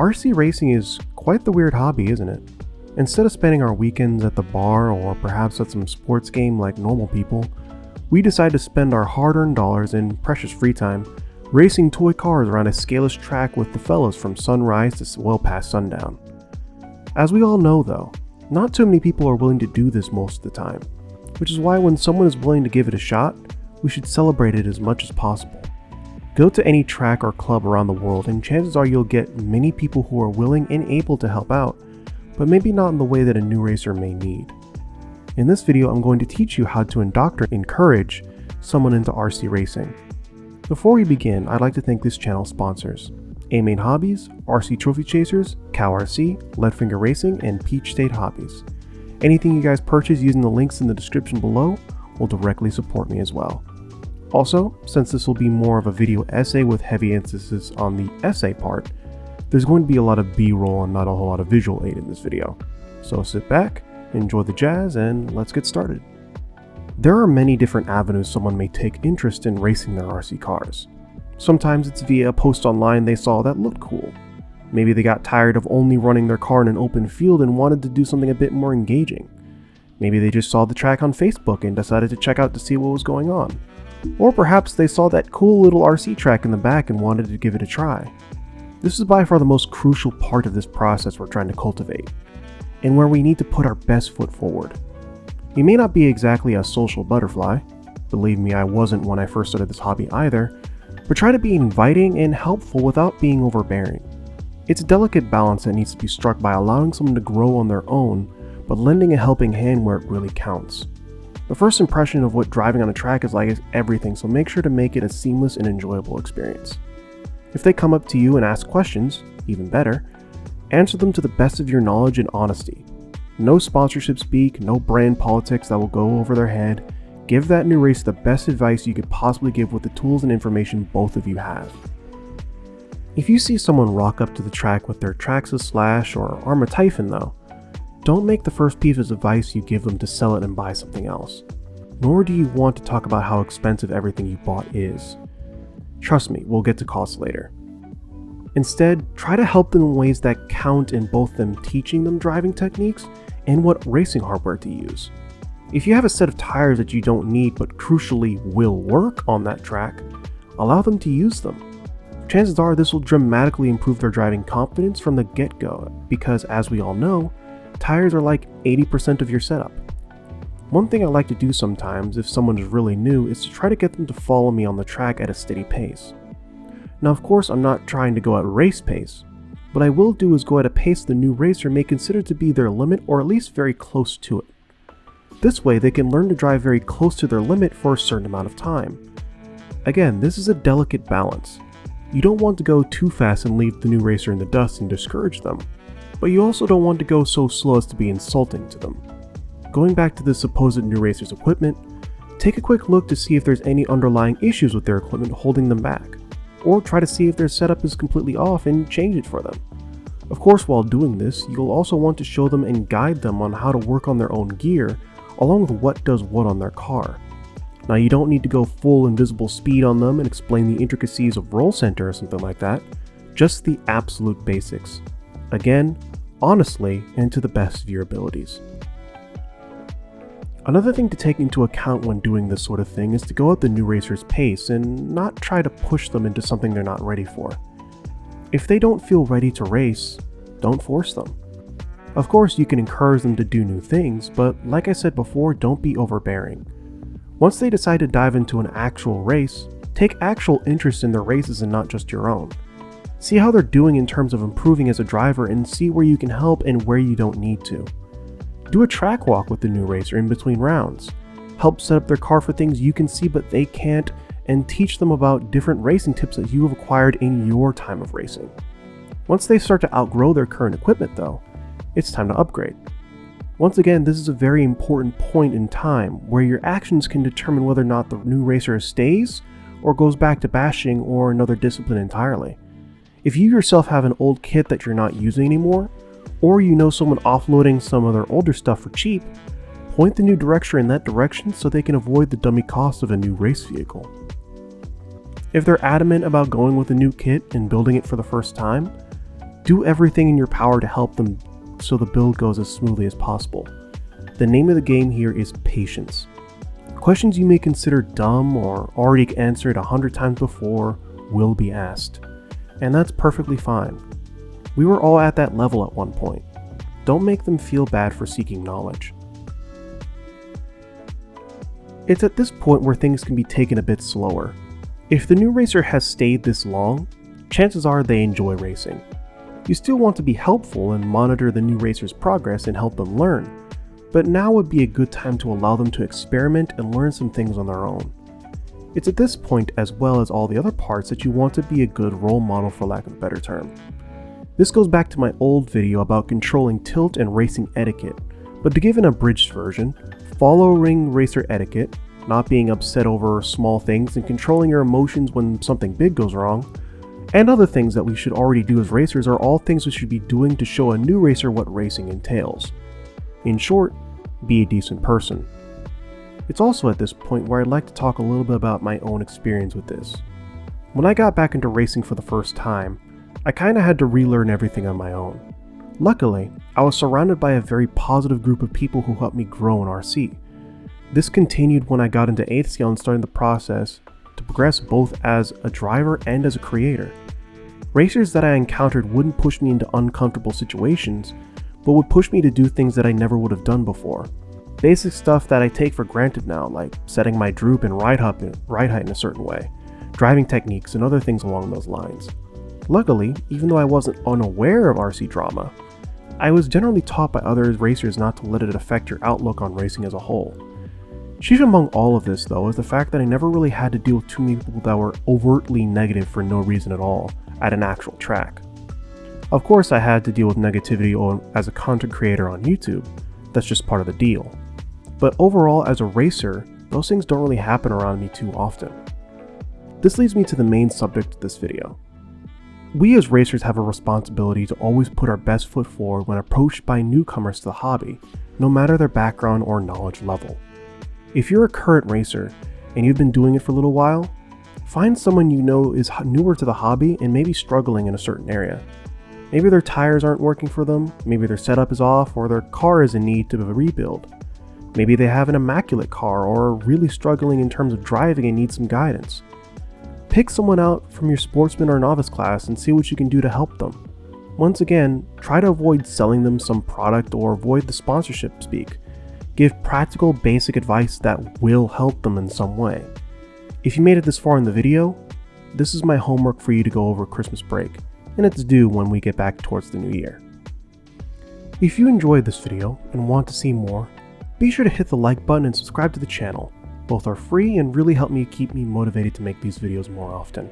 RC racing is quite the weird hobby, isn't it? Instead of spending our weekends at the bar or perhaps at some sports game like normal people, we decide to spend our hard-earned dollars and precious free time racing toy cars around a scaleless track with the fellas from sunrise to well past sundown. As we all know though, not too many people are willing to do this most of the time, which is why when someone is willing to give it a shot, we should celebrate it as much as possible. Go to any track or club around the world and chances are you'll get many people who are willing and able to help out, but maybe not in the way that a new racer may need. In this video, I'm going to teach you how to encourage someone into RC racing. Before we begin, I'd like to thank this channel's sponsors: A-Main Hobbies, RC Trophy Chasers, Cow RC, Leadfinger Racing, and Peach State Hobbies. Anything you guys purchase using the links in the description below will directly support me as well. Also, since this will be more of a video essay with heavy emphasis on the essay part, there's going to be a lot of B-roll and not a whole lot of visual aid in this video. So sit back, enjoy the jazz, and let's get started. There are many different avenues someone may take interest in racing their RC cars. Sometimes it's via a post online they saw that looked cool. Maybe they got tired of only running their car in an open field and wanted to do something a bit more engaging. Maybe they just saw the track on Facebook and decided to check out to see what was going on. Or perhaps they saw that cool little RC track in the back and wanted to give it a try. This is by far the most crucial part of this process we're trying to cultivate, and where we need to put our best foot forward. You may not be exactly a social butterfly, believe me, I wasn't when I first started this hobby either, but try to be inviting and helpful without being overbearing. It's a delicate balance that needs to be struck by allowing someone to grow on their own, but lending a helping hand where it really counts. The first impression of what driving on a track is like is everything, so make sure to make it a seamless and enjoyable experience. If they come up to you and ask questions, even better, answer them to the best of your knowledge and honesty. No sponsorship speak, no brand politics that will go over their head. Give that new racer the best advice you could possibly give with the tools and information both of you have. If you see someone rock up to the track with their Traxxas Slash or Arrma Typhon though, don't make the first piece of advice you give them to sell it and buy something else. Nor do you want to talk about how expensive everything you bought is. Trust me, we'll get to costs later. Instead, try to help them in ways that count in both them teaching them driving techniques and what racing hardware to use. If you have a set of tires that you don't need but crucially will work on that track, allow them to use them. Chances are this will dramatically improve their driving confidence from the get-go because, as we all know, tires are like 80% of your setup. One thing I like to do sometimes if someone is really new is to try to get them to follow me on the track at a steady pace. Now of course I'm not trying to go at race pace. What I will do is go at a pace the new racer may consider to be their limit or at least very close to it. This way they can learn to drive very close to their limit for a certain amount of time. Again, this is a delicate balance. You don't want to go too fast and leave the new racer in the dust and discourage them. But you also don't want to go so slow as to be insulting to them. Going back to the supposed new racer's equipment, take a quick look to see if there's any underlying issues with their equipment holding them back, or try to see if their setup is completely off and change it for them. Of course, while doing this, you'll also want to show them and guide them on how to work on their own gear, along with what does what on their car. Now you don't need to go full invisible speed on them and explain the intricacies of roll center or something like that, just the absolute basics. Again, honestly, and to the best of your abilities. Another thing to take into account when doing this sort of thing is to go at the new racer's pace and not try to push them into something they're not ready for. If they don't feel ready to race, don't force them. Of course, you can encourage them to do new things, but like I said before, don't be overbearing. Once they decide to dive into an actual race, take actual interest in their races and not just your own. See how they're doing in terms of improving as a driver and see where you can help and where you don't need to. Do a track walk with the new racer in between rounds. Help set up their car for things you can see but they can't, and teach them about different racing tips that you have acquired in your time of racing. Once they start to outgrow their current equipment though, it's time to upgrade. Once again, this is a very important point in time where your actions can determine whether or not the new racer stays or goes back to bashing or another discipline entirely. If you yourself have an old kit that you're not using anymore, or you know someone offloading some of their older stuff for cheap, point the new director in that direction so they can avoid the dummy cost of a new race vehicle. If they're adamant about going with a new kit and building it for the first time, do everything in your power to help them so the build goes as smoothly as possible. The name of the game here is patience. Questions you may consider dumb or already answered 100 times before will be asked, and that's perfectly fine. We were all at that level at one point. Don't make them feel bad for seeking knowledge. It's at this point where things can be taken a bit slower. If the new racer has stayed this long, chances are they enjoy racing. You still want to be helpful and monitor the new racer's progress and help them learn, but now would be a good time to allow them to experiment and learn some things on their own. It's at this point, as well as all the other parts, that you want to be a good role model, for lack of a better term. This goes back to my old video about controlling tilt and racing etiquette, but to give an abridged version, following racer etiquette, not being upset over small things and controlling your emotions when something big goes wrong, and other things that we should already do as racers are all things we should be doing to show a new racer what racing entails. In short, be a decent person. It's also at this point where I'd like to talk a little bit about my own experience with this. When I got back into racing for the first time, I kinda had to relearn everything on my own. Luckily, I was surrounded by a very positive group of people who helped me grow in RC. This continued when I got into 8th scale and started the process to progress both as a driver and as a creator. Racers that I encountered wouldn't push me into uncomfortable situations, but would push me to do things that I never would have done before. Basic stuff that I take for granted now, like setting my droop and ride height in a certain way, driving techniques, and other things along those lines. Luckily, even though I wasn't unaware of RC drama, I was generally taught by other racers not to let it affect your outlook on racing as a whole. Chief among all of this, though, is the fact that I never really had to deal with too many people that were overtly negative for no reason at all at an actual track. Of course, I had to deal with negativity as a content creator on YouTube. That's just part of the deal. But overall, as a racer, those things don't really happen around me too often. This leads me to the main subject of this video. We as racers have a responsibility to always put our best foot forward when approached by newcomers to the hobby, no matter their background or knowledge level. If you're a current racer and you've been doing it for a little while, find someone you know is newer to the hobby and maybe struggling in a certain area. Maybe their tires aren't working for them, maybe their setup is off, or their car is in need of a rebuild. Maybe they have an immaculate car or are really struggling in terms of driving and need some guidance. Pick someone out from your sportsman or novice class and see what you can do to help them. Once again, try to avoid selling them some product or avoid the sponsorship speak. Give practical, basic advice that will help them in some way. If you made it this far in the video, this is my homework for you to go over Christmas break, and it's due when we get back towards the new year. If you enjoyed this video and want to see more, be sure to hit the like button and subscribe to the channel. Both are free and really help me keep me motivated to make these videos more often.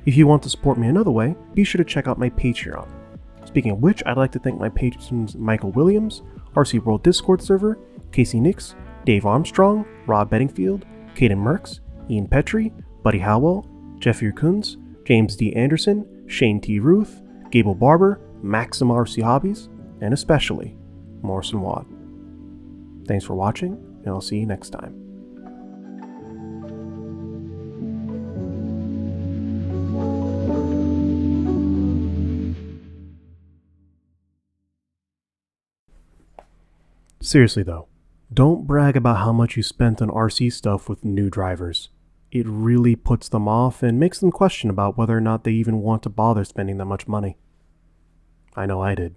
If you want to support me another way, be sure to check out my Patreon. Speaking of which, I'd like to thank my patrons Michael Williams, RC World Discord server, Casey Nix, Dave Armstrong, Rob Bedingfield, Caden Merks, Ian Petrie, Buddy Howell, Jeffrey Kunz, James D. Anderson, Shane T. Ruth, Gable Barber, Maxim RC Hobbies, and especially Morrison Watt. Thanks for watching, and I'll see you next time. Seriously though, don't brag about how much you spent on RC stuff with new drivers. It really puts them off and makes them question about whether or not they even want to bother spending that much money. I know I did.